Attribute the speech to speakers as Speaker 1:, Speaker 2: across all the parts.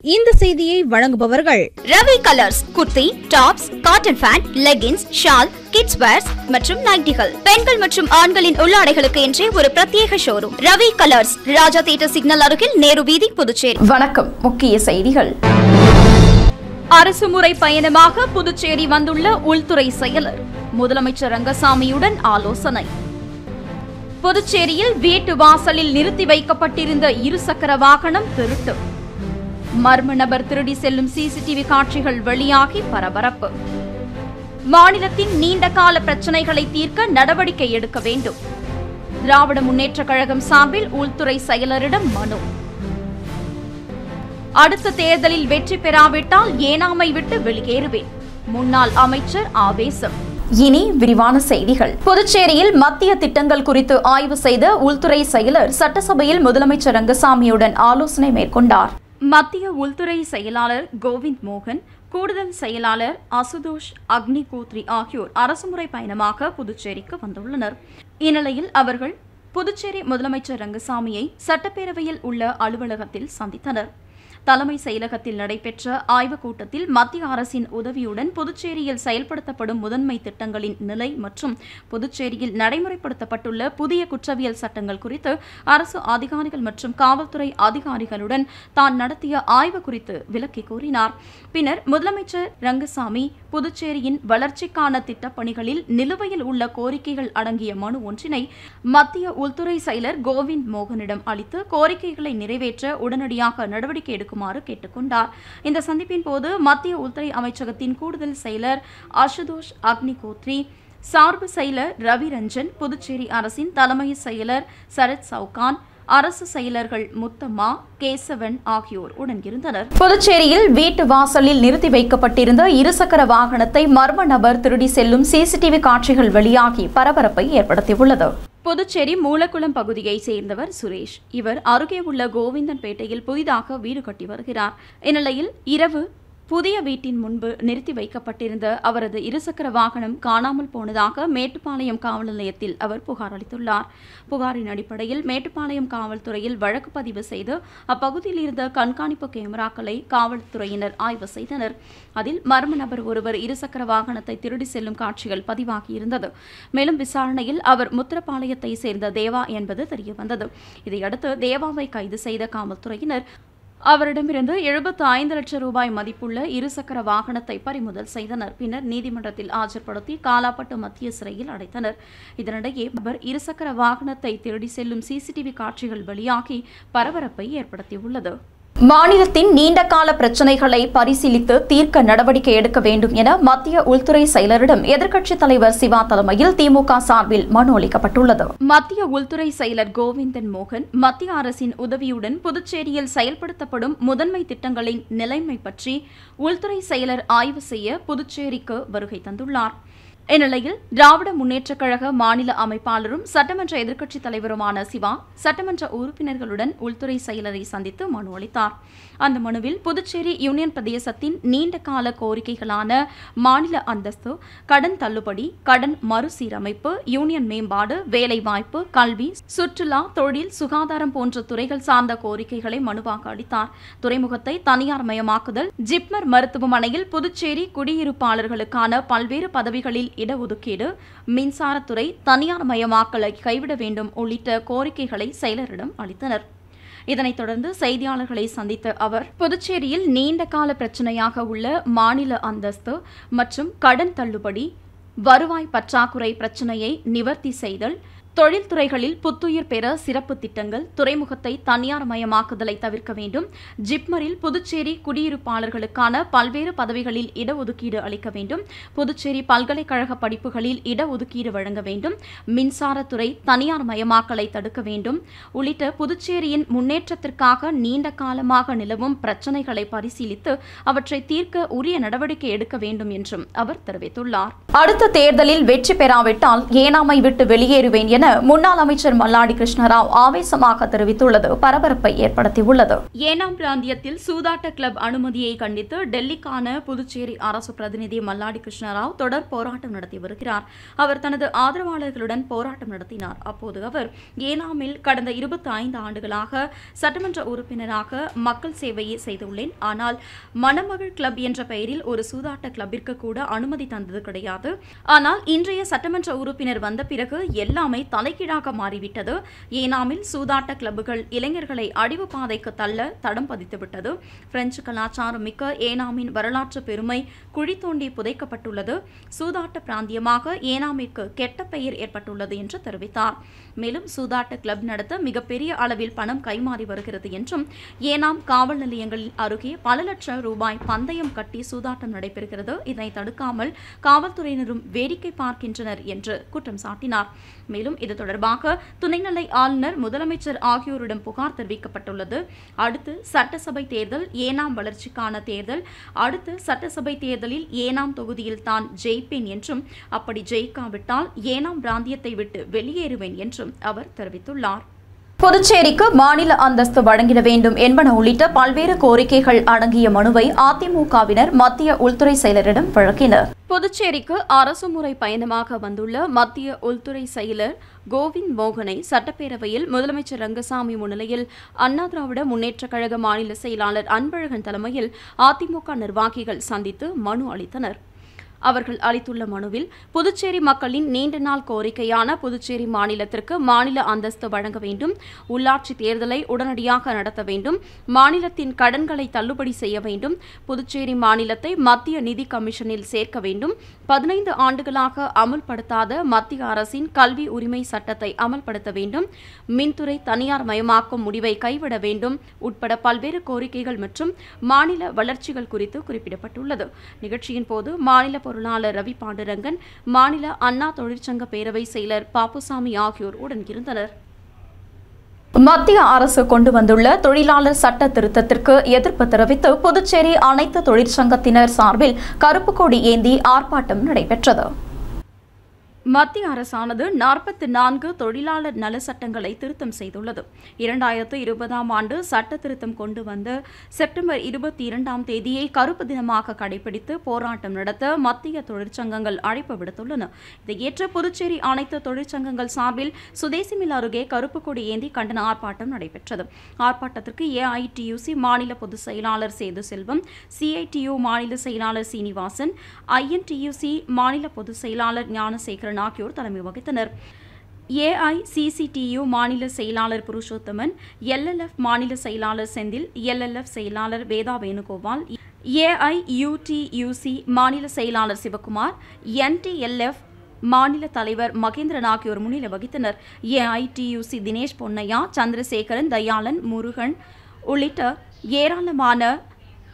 Speaker 1: இந்த செய்தியை வழங்குபவர்கள்
Speaker 2: Ravi colours. Kurti, tops, cotton pant, leggings, shawl, kids wears மற்றும் நைட்டிகள், பெண்கள் மற்றும் ஆண்களின் உள்ளாடைகளுக்கு என்றே ஒரு பிரத்யேக showroom. Ravi colours, Raja theatre signal அருகில், நேரு வீதி, புதுச்சேரி.
Speaker 3: வணக்கம். முக்கிய செய்திகள்.
Speaker 4: அரசுமுறை பயணமாக புதுச்சேரி வந்துள்ள உள்துறை செயலர் முதலமைச்சர் ரங்கசாமியுடன் ஆலோசனை. புதுச்சேரியில் வீட்டு வாசலில் நிறுத்தி வைக்கப்பட்டிருந்த இருசக்கர வாகனம் திருட்டு. மர்ம நபர் திருடி செல்லும் சிசிடிவி காட்சிகள் வெளியாகி பரபரப்பு. மாநிலத்தின் நீண்ட கால பிரச்சினைகளை தீர்க்க நடவடிக்கை எடுக்க வேண்டும். திராவிட முன்னேற்றக் கழகம் சார்பில் உள்துறை செயலரிடம் மனு. அடுத்த தேர்தலில் வெற்றி பெறாவிட்டால் ஏனாமை விட்டு வெளியேறுவேன். முன்னாள் அமைச்சர் ஆவேசம்.
Speaker 3: இனி விரிவான செய்திகள். புதுச்சேரியில் மத்திய திட்டங்கள் குறித்து ஆய்வு செய்த உள்துறை செயலர் சட்டசபையில் முதலமைச்சர் ரங்கசாமியுடன் ஆலோசனை மேற்கொண்டார்.
Speaker 4: மத்திய உள்துறை செயலாளர் கோவிந்த் மோகன், கூடுதல் செயலாளர் அசுதோஷ் அக்னிகோத்ரி ஆகியோர் அரசுமுறை பயணமாக புதுச்சேரிக்கு வந்துள்ளனர். இந்நிலையில் அவர்கள் புதுச்சேரி முதலமைச்சர் ரங்கசாமியை சட்டப்பேரவையில் உள்ள அலுவலகத்தில் சந்தித்தனர். தலைமை செயலகத்தில் நடைபெற்ற ஆய்வுக் கூட்டத்தில் மத்திய அரசின் உதவியுடன் புதுச்சேரியில் செயல்படுத்தப்படும் முதன்மை திட்டங்களின் நிலை மற்றும் புதுச்சேரியில் நடைமுறைப்படுத்தப்பட்டுள்ள புதிய குற்றவியல் சட்டங்கள் குறித்து அரசு அதிகாரிகள் மற்றும் காவல்துறை அதிகாரிகளுடன் தான் நடத்திய ஆய்வு குறித்து விளக்கி கூறினார். பின்னர் முதலமைச்சர் ரங்கசாமி புதுச்சேரியின் வளர்ச்சிக்கான திட்டப்பணிகளில் நிலுவையில் உள்ள கோரிக்கைகள் அடங்கிய மனு ஒன்றினை மத்திய உள்துறை செயலர் கோவிந்த் மோகனிடம் அளித்து கோரிக்கைகளை நிறைவேற்ற உடனடியாக நடவடிக்கை எடுக்குமாறு கேட்டுக்கொண்டார். இந்த சந்திப்பின் போது மத்திய உள்துறை அமைச்சகத்தின் கூடுதல் செயலர் அசுதோஷ் அக்னிகோத்ரி, சார்பு செயலர் ரவி ரஞ்சன், புதுச்சேரி அரசின் தலைமை செயலர் சரத் சவுகான், அரசு செயலர்கள் முத்தம்மா, கேசவன் ஆகியோர் உடன் இருந்தனர்.
Speaker 3: புதுச்சேரியில் வீட்டு வாசலில் நிறுத்தி வைக்கப்பட்டிருந்த இருசக்கர வாகனத்தை மர்ம நபர் திருடி செல்லும் சிசிடிவி காட்சிகள் வெளியாகி பரபரப்பை ஏற்படுத்தியுள்ளது.
Speaker 4: புதுச்சேரி மூலக்குளம் பகுதியைச் சேர்ந்தவர் சுரேஷ். இவர் அருகே உள்ள கோவிந்தன்பேட்டையில் புதிதாக வீடு கட்டி வருகிறார். இந்நிலையில் இரவு புதிய வீட்டின் முன்பு நிறுத்தி வைக்கப்பட்டிருந்த அவரது இருசக்கர வாகனம் காணாமல் போனதாக மேட்டுப்பாளையம் காவல் நிலையத்தில் அவர் புகார் அளித்துள்ளார். புகாரின் அடிப்படையில் மேட்டுப்பாளையம் காவல்துறையில் வழக்கு பதிவு செய்து அப்பகுதியில் இருந்த கண்காணிப்பு கேமராக்களை காவல்துறையினர் ஆய்வு செய்தனர். அதில் மர்ம நபர் ஒருவர் இருசக்கர வாகனத்தை திருடி செல்லும் காட்சிகள் பதிவாகியிருந்தது. மேலும் விசாரணையில் அவர் முத்திரப்பாளையத்தை சேர்ந்த தேவா என்பது தெரியவந்தது. இதையடுத்து தேவாவை கைது செய்த காவல்துறையினர் அவரிடமிருந்து 75 லட்சம் ரூபாய் மதிப்புள்ள இருசக்கர வாகனத்தை பறிமுதல் செய்தனர். பின்னர் நீதிமன்றத்தில் ஆஜர்படுத்தி காலாப்பட்டு மத்திய சிறையில் அடைத்தனர். இதனிடையே அவர் இருசக்கர வாகனத்தை திருடி செல்லும் சிசிடிவி காட்சிகள் வெளியாகி பரபரப்பை ஏற்படுத்தியுள்ளது.
Speaker 3: மாநிலத்தின் நீண்டகால பிரச்சினைகளை பரிசீலித்து தீர்க்க நடவடிக்கை எடுக்க வேண்டும் என மத்திய உள்துறை செயலரிடம் எதிர்க்கட்சித் தலைவர் சிவா தலைமையில் திமுக சார்பில் மனு அளிக்கப்பட்டுள்ளது.
Speaker 4: மத்திய உள்துறை செயலர் கோவிந்தன் மோகன் மத்திய அரசின் உதவியுடன் புதுச்சேரியில் செயல்படுத்தப்படும் முதன்மை திட்டங்களின் நிலைமை பற்றி உள்துறை செயலர் ஆய்வு செய்ய புதுச்சேரிக்கு வருகை தந்துள்ளார். இந்நிலையில் திராவிட முன்னேற்றக் கழக மாநில அமைப்பாளரும் சட்டமன்ற எதிர்க்கட்சித் தலைவருமான சிவா சட்டமன்ற உறுப்பினர்களுடன் உள்துறை செயலரை சந்தித்து மனு அளித்தார். அந்த மனுவில் புதுச்சேரி யூனியன் பிரதேசத்தின் நீண்ட கால கோரிக்கைகளான மாநில அந்தஸ்து, கடன் தள்ளுபடி, கடன் மறுசீரமைப்பு, யூனியன் மேம்பாடு, வேலைவாய்ப்பு, கல்வி, சுற்றுலா, தொழில், சுகாதாரம் போன்ற துறைகள் சார்ந்த கோரிக்கைகளை மனுவாக அளித்தார். துறைமுகத்தை தனியார் மயமாக்குதல், ஜிப்மர் மருத்துவமனையில் புதுச்சேரி குடியிருப்பாளர்களுக்கான பல்வேறு பதவிகளில் இடஒதுக்கீடு, மின்சாரத்துறை தனியார் மயமாக்கலை கைவிட வேண்டும் உள்ளிட்ட கோரிக்கைகளை செயலரிடம் அளித்தனர். இதனைத் தொடர்ந்து செய்தியாளர்களை சந்தித்த அவர் புதுச்சேரியில் நீண்ட கால பிரச்சினையாக உள்ள மாநில அந்தஸ்து மற்றும் கடன் தள்ளுபடி, வருவாய் பற்றாக்குறை பிரச்சினையை நிவர்த்தி செய்தல், தொழில்துறைகளில் புத்துயிர் பெற சிறப்பு திட்டங்கள், துறைமுகத்தை தனியார் மயமாக்குதலை தவிர்க்க வேண்டும், ஜிப்மரில் புதுச்சேரி குடியிருப்பாளர்களுக்கான பல்வேறு பதவிகளில் இடஒதுக்கீடு அளிக்க வேண்டும், புதுச்சேரி பல்கலைக்கழக படிப்புகளில் இடஒதுக்கீடு வழங்க வேண்டும், மின்சாரத்துறை தனியார் மயமாக்கலை தடுக்க வேண்டும் உள்ளிட்ட புதுச்சேரியின் முன்னேற்றத்திற்காக நீண்ட காலமாக நிலவும் பிரச்சினைகளை பரிசீலித்து அவற்றை தீர்க்க உரிய நடவடிக்கை எடுக்க வேண்டும் என்றும் அவர் தெரிவித்துள்ளார்.
Speaker 3: அடுத்த தேர்தலில் வெற்றி பெறாவிட்டால் ஏனாமை விட்டு வெளியேறுவேன் என என முன்னாள் அமைச்சர் மல்லாடி கிருஷ்ணராவ் ஆவேசமாக தெரிவித்துள்ளது பரபரப்பை ஏற்படுத்தியுள்ளது.
Speaker 4: ஏனாம் பிராந்தியத்தில் சூதாட்ட கிளப் அனுமதியை கண்டித்து டெல்லிக்கான புதுச்சேரி அரசு பிரதிநிதி மல்லாடி கிருஷ்ணராவ் தொடர் போராட்டம் நடத்தி வருகிறார். அவர் தனது ஆதரவாளர்களுடன் போராட்டம் நடத்தினார். அப்போது அவர் ஏனாமில் கடந்த 25 ஆண்டுகளாக சட்டமன்ற உறுப்பினராக மக்கள் சேவையை செய்துள்ளேன். ஆனால் மணமகள் கிளப் என்ற பெயரில் ஒரு சூதாட்ட கிளப்பிற்கு கூட அனுமதி தந்தது கிடையாது. ஆனால் இன்றைய சட்டமன்ற உறுப்பினர் வந்த பிறகு எல்லாமே தலைகீழாக மாறிவிட்டது. ஏனாமில் சூதாட்ட கிளப்புகள் இளைஞர்களை அழிவு பாதைக்கு தள்ள தடம் பதித்துவிட்டது. பிரெஞ்சு கலாச்சாரம் மிக்க ஏனாமின் வரலாற்று பெருமை குழி தோண்டி புதைக்கப்பட்டுள்ளது. சூதாட்ட பிராந்தியமாக ஏனாமிற்கு கெட்ட பெயர் ஏற்பட்டுள்ளது என்று தெரிவித்தார். மேலும் சூதாட்ட கிளப் நடத்த மிகப்பெரிய அளவில் பணம் கைமாறி வருகிறது என்றும் ஏனாம் காவல் நிலையங்களில் அருகே பல லட்சம் ரூபாய் பந்தயம் கட்டி சூதாட்டம் நடைபெறுகிறது. இதனை தடுக்காமல் காவல்துறையினரும் வேடிக்கை பார்க்கின்றனர் என்று குற்றம் சாட்டினார். மேலும் இது தொடர்பாக துணைநிலை ஆளுநர், முதலமைச்சர் ஆகியோரிடம் புகார் தெரிவிக்கப்பட்டுள்ளது. அடுத்து சட்டசபை தேர்தல், ஏனாம் வளர்ச்சிக்கான தேர்தல். அடுத்து சட்டசபை தேர்தலில் ஏனாம் தொகுதியில் தான் ஜெயிப்பேன் என்றும், அப்படி ஜெயிக்காவிட்டால் ஏனாம் பிராந்தியத்தை விட்டு வெளியேறுவேன் என்றும் அவர் தெரிவித்துள்ளார்.
Speaker 3: புதுச்சேரிக்கு மாநில அந்தஸ்து வழங்கிட வேண்டும் என்பன உள்ளிட்ட பல்வேறு கோரிக்கைகள் அடங்கிய மனுவை அதிமுகவினர் மத்திய உள்துறை செயலரிடம் வழங்கினர்.
Speaker 4: புதுச்சேரிக்கு அரசுமுறை பயணமாக வந்துள்ள மத்திய உள்துறை செயலர் கோவிந்த் மோகனை சட்டப்பேரவையில் முதலமைச்சர் ரங்கசாமி முன்னிலையில் அண்ணா திராவிட முன்னேற்றக் கழக மாநில செயலாளர் அன்பழகன் தலைமையில் அதிமுக நிர்வாகிகள் சந்தித்து மனு அளித்தனர். அவர்கள் அளித்துள்ள மனுவில் புதுச்சேரி மக்களின் நீண்ட நாள் கோரிக்கையான புதுச்சேரி மாநிலத்திற்கு மாநில அந்தஸ்து வழங்க வேண்டும், உள்ளாட்சி தேர்தலை உடனடியாக நடத்த வேண்டும், மாநிலத்தின் கடன்களை தள்ளுபடி செய்ய வேண்டும், புதுச்சேரி மாநிலத்தை மத்திய நிதி கமிஷனில் சேர்க்க வேண்டும், 15 ஆண்டுகளாக அமல்படுத்தாத மத்திய அரசின் கல்வி உரிமை சட்டத்தை அமல்படுத்த வேண்டும், மின்துறை தனியார் மயமாக்கும் முடிவை கைவிட வேண்டும் உட்பட பல்வேறு கோரிக்கைகள் மற்றும் மாநில வளர்ச்சிகள் குறித்து குறிப்பிடப்பட்டுள்ளது. நிகழ்ச்சியின் போது மாநில பொருளாளர் ரவி பாண்டுரங்கன், மாநில அண்ணா தொழிற்சங்க பேரவை செயலர் பாப்புசாமி ஆகியோர் உடன் இருந்தனர்.
Speaker 3: மத்திய அரசு கொண்டு வந்துள்ள தொழிலாளர் சட்ட திருத்தத்திற்கு எதிர்ப்பு தெரிவித்து புதுச்சேரி அனைத்து தொழிற்சங்கத்தினர் சார்பில் கருப்பு கொடி ஏந்தி ஆர்ப்பாட்டம் நடைபெற்றது.
Speaker 4: மத்திய அரசானது 44 தொழிலாளர் நல சட்டங்களை திருத்தம் செய்துள்ளது. 2020ஆம் ஆண்டு சட்ட திருத்தம் கொண்டு வந்த செப்டம்பர் 22ஆம் தேதியை கருப்பு தினமாக கடைபிடித்து போராட்டம் நடத்த மத்திய தொழிற்சங்கங்கள் அழைப்பு விடுத்துள்ளன. இதை ஏற்று புதுச்சேரி அனைத்து தொழிற்சங்கங்கள் சார்பில் சுதேசி மில் அருகே கருப்பு கொடி ஏந்தி கண்டன ஆர்ப்பாட்டம் நடைபெற்றது. ஆர்ப்பாட்டத்திற்கு ஏஐடியூசி மாநில பொதுச் செயலாளர் சேது செல்வம், சிஐடியு மாநில செயலாளர் சீனிவாசன், ஐஎன்டியூசி மாநில பொதுச் செயலாளர் ஞானசேகரன் ஆகியோர் தலைமை வகித்தனர். ஏஐசிசிடியு மாநில செயலாளர் புருஷோத்தமன், எல்எல்எஃப் மாநில செயலாளர் செந்தில், எல்எல்எஃப் செயலாளர் வேதா வேணுகோபால், ஏஐயூடியூசி மாநில செயலாளர் சிவகுமார், என்டிஎல்எஃப் மாநில தலைவர் மகேந்திரன் ஆகியோர் முன்னிலை வகித்தனர். ஏஐடியூசி தினேஷ் பொன்னையா, சந்திரசேகரன், தயாளன், முருகன் உள்ளிட்ட ஏராளமான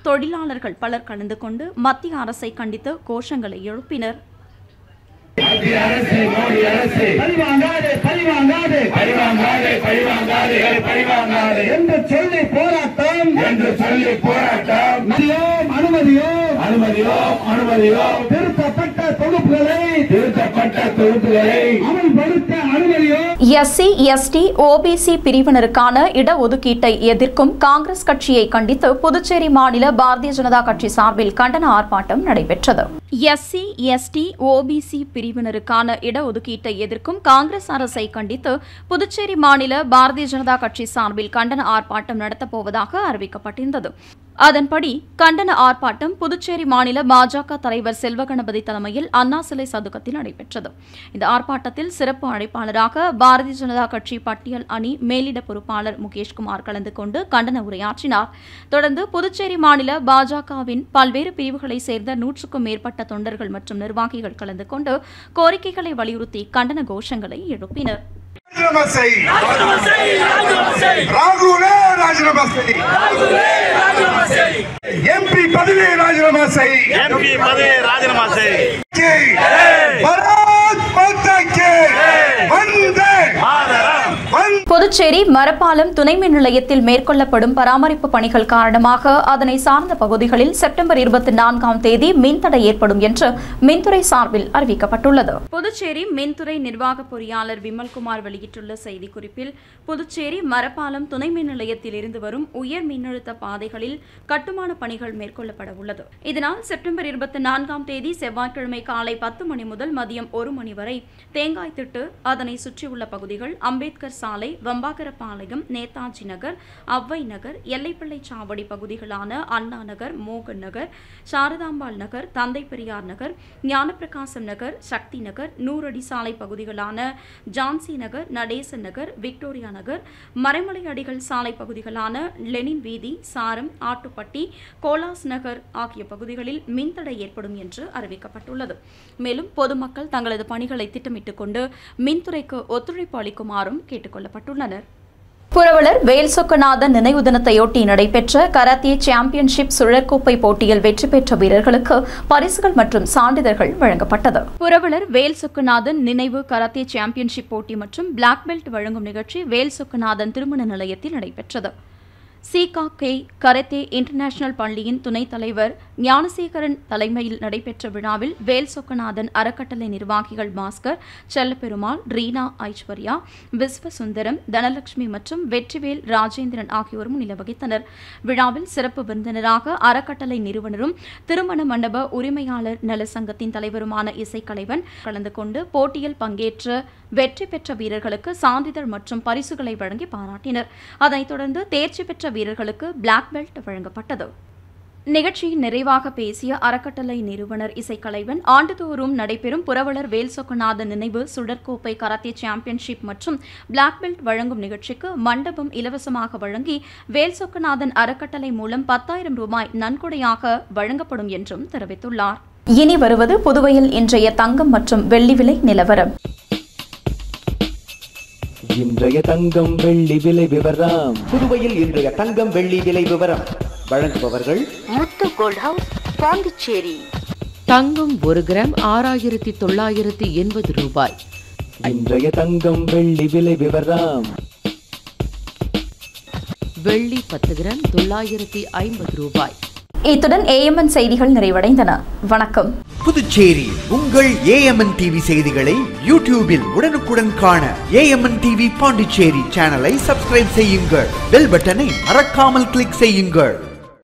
Speaker 4: தொழிலாளர்கள் பலர் கலந்து கொண்டு மத்திய அரசை கண்டித்து கோஷங்களை எழுப்பினர்.
Speaker 3: எஸ்சி, எஸ்டி, ஓபிசி பிரிவினருக்கான இடஒதுக்கீட்டை எதிர்க்கும் காங்கிரஸ் கட்சியை கண்டித்து புதுச்சேரி மாநில பாரதிய ஜனதா கட்சி சார்பில் கண்டன ஆர்ப்பாட்டம் நடைபெற்றது.
Speaker 4: எஸ்சி, எஸ்டி, ஓபிசி பிரிவினருக்கான இடஒதுக்கீட்டை எதிர்க்கும் காங்கிரஸ் அரசை கண்டித்து புதுச்சேரி மாநில பாரதிய ஜனதா கட்சி சார்பில் கண்டன ஆர்ப்பாட்டம் நடத்தப்போவதாக அறிவிக்கப்பட்டிருந்தது. அதன்படி கண்டன ஆர்ப்பாட்டம் புதுச்சேரி மாநில பாஜக தலைவர் செல்வகணபதி தலைமையில் அண்ணா சிலை சதுக்கத்தில் நடைபெற்றது. இந்த ஆர்ப்பாட்டத்தில் சிறப்பு அழைப்பாளராக பாரதிய ஜனதா கட்சி பட்டியல் அணி மேலிட பொறுப்பாளர் முகேஷ்குமார் கலந்து கொண்டு கண்டன உரையாற்றினார். தொடர்ந்து புதுச்சேரி மாநில பாஜகவின் பல்வேறு பிரிவுகளைச் சேர்ந்த 100க்கும் மேற்பட்ட தொண்டர்கள் மற்றும் நிர்வாகிகள் கலந்து கொண்டு கோரிக்கைகளை வலியுறுத்தி கண்டன கோஷங்களை எழுப்பினர்.
Speaker 5: எம்பி பதவியை ராஜினாமா செய்.
Speaker 3: புதுச்சேரி மரப்பாலம் துணை மின் நிலையத்தில் மேற்கொள்ளப்படும் பராமரிப்பு பணிகள் காரணமாக அதனை சார்ந்த பகுதிகளில் செப்டம்பர் 24ஆம் தேதி மின்தடை ஏற்படும் என்று மின்துறை சார்பில் அறிவிக்கப்பட்டுள்ளது.
Speaker 4: புதுச்சேரி மின்துறை நிர்வாக பொறியாளர் விமல்குமார் வெளியிட்டுள்ள செய்திக்குறிப்பில், புதுச்சேரி மரப்பாலம் துணை மின் நிலையத்தில் இருந்து வரும் உயர் மின்னழுத்த பாதைகளில் கட்டுமான பணிகள் மேற்கொள்ளப்பட உள்ளது. இதனால் செப்டம்பர் 24ஆம் தேதி செவ்வாய்க்கிழமை காலை 10 மணி முதல் மதியம் 1 மணி வரை தேங்காய் திட்டு, அதனை சுற்றியுள்ள பகுதிகள், அம்பேத்கர் சாலை, வம்பாகரபாளையம், நேதாஜி நகர், அவ்வை நகர், எல்லைப்பிள்ளை சாவடி பகுதிகளான அண்ணா நகர், மோகன் நகர், சாரதாம்பாள் நகர், தந்தை பெரியார் நகர், ஞானப்பிரகாசம் நகர், சக்தி நகர், நூறடி சாலை பகுதிகளான ஜான்சி நகர், நடேசன் நகர், விக்டோரியா நகர், மறைமலை அடிகள் சாலை பகுதிகளான லெனின் வீதி, சாரம், ஆட்டுப்பட்டி, கோலாஸ் நகர் ஆகிய பகுதிகளில் மின்தடை ஏற்படும் என்று அறிவிக்கப்பட்டுள்ளது. மேலும் பொதுமக்கள் தங்களது பணிகளை திட்டமிட்டுக் கொண்டு மின்துறைக்கு ஒத்துழைப்பு அளிக்குமாறும் கேட்டுக் கொள்ளப்பட்டுள்ளனர்.
Speaker 3: புரவலர் வேல்சொக்கநாதன் நினைவு தினத்தையொட்டி நடைபெற்ற கராத்தே சாம்பியன்ஷிப் சுழற்கோப்பை போட்டியில் வெற்றி பெற்ற வீரர்களுக்கு பரிசுகள் மற்றும் சான்றிதழ்கள் வழங்கப்பட்டது.
Speaker 4: புரவலர் வேல்சொக்கநாதன் நினைவு கராத்தே சாம்பியன்ஷிப் போட்டி மற்றும் பிளாக் பெல்ட் வழங்கும் நிகழ்ச்சி வேல்சொக்கநாதன் திருமண நிலையத்தில் நடைபெற்றது. CKK கராத்தே இன்டர்நேஷனல் பள்ளியின் துணைத் தலைவர் ஞானசேகரன் தலைமையில் நடைபெற்ற விழாவில் வேல்சொக்கநாதன் அறக்கட்டளை நிர்வாகிகள் பாஸ்கர், செல்லப்பெருமாள், ரீனா, ஐஸ்வர்யா, விஸ்வசுந்தரம், தனலட்சுமி மற்றும் வெற்றிவேல் ராஜேந்திரன் ஆகியோர் முன்னிலை வகித்தனர். விழாவில் சிறப்பு விருந்தினராக அறக்கட்டளை நிறுவனரும் திருமண மண்டப உரிமையாளர் நல சங்கத்தின் தலைவருமான இசைக்கலைவன் கலந்து கொண்டு போட்டியில் பங்கேற்ற வெற்றி பெற்ற வீரர்களுக்கு சான்றிதழ் மற்றும் பரிசுகளை வழங்கி பாராட்டினர். அதனைத் தொடர்ந்து தேர்ச்சி பெற்ற வீரர்களுக்கு பிளாக் பெல்ட் வழங்கப்பட்டது. நிகழ்ச்சியின் நிறைவாக பேசிய அறக்கட்டளை நிறுவனர் இசைக்கலைவன், ஆண்டுதோறும் நடைபெறும் புரவலர் வேல்சொக்கநாதன் நினைவு சுழற்கோப்பை கராத்தே சாம்பியன்ஷிப் மற்றும் பிளாக் பெல்ட் வழங்கும் நிகழ்ச்சிக்கு மண்டபம் இலவசமாக வழங்கி வேல்சொக்கநாதன் அறக்கட்டளை மூலம் 10,000 ரூபாய் நன்கொடையாக வழங்கப்படும் என்றும் தெரிவித்துள்ளார்.
Speaker 3: இனி வருவது புதுவையில் இன்றைய தங்கம் மற்றும் வெள்ளி விலை நிலவரம்.
Speaker 6: இன்றைய தங்கம் வெள்ளி விலை விவரம். புதுவையில் இன்றைய தங்கம் வெள்ளி விலை விவரம் வழங்குபவர்கள்
Speaker 7: முத்து கோல்ட் ஹவுஸ், பாண்டிச்சேரி.
Speaker 8: தங்கம் 1 கிராம் 6,980 ரூபாய்.
Speaker 6: இன்றைய தங்கம் வெள்ளி விலை விவரம்.
Speaker 8: வெள்ளி 10 கிராம் 950 ரூபாய்.
Speaker 3: இத்துடன் AMN செய்திகள் நிறைவடைந்தன. வணக்கம்.
Speaker 9: புதுச்சேரி உங்கள் AMN டிவி செய்திகளை யூடியூபில் உடனுக்குடன் காண AMN டிவி பாண்டிச்சேரி சேனலை சப்ஸ்கிரைப் செய்யுங்கள். பெல் பட்டனை மறக்காமல் கிளிக் செய்யுங்கள்.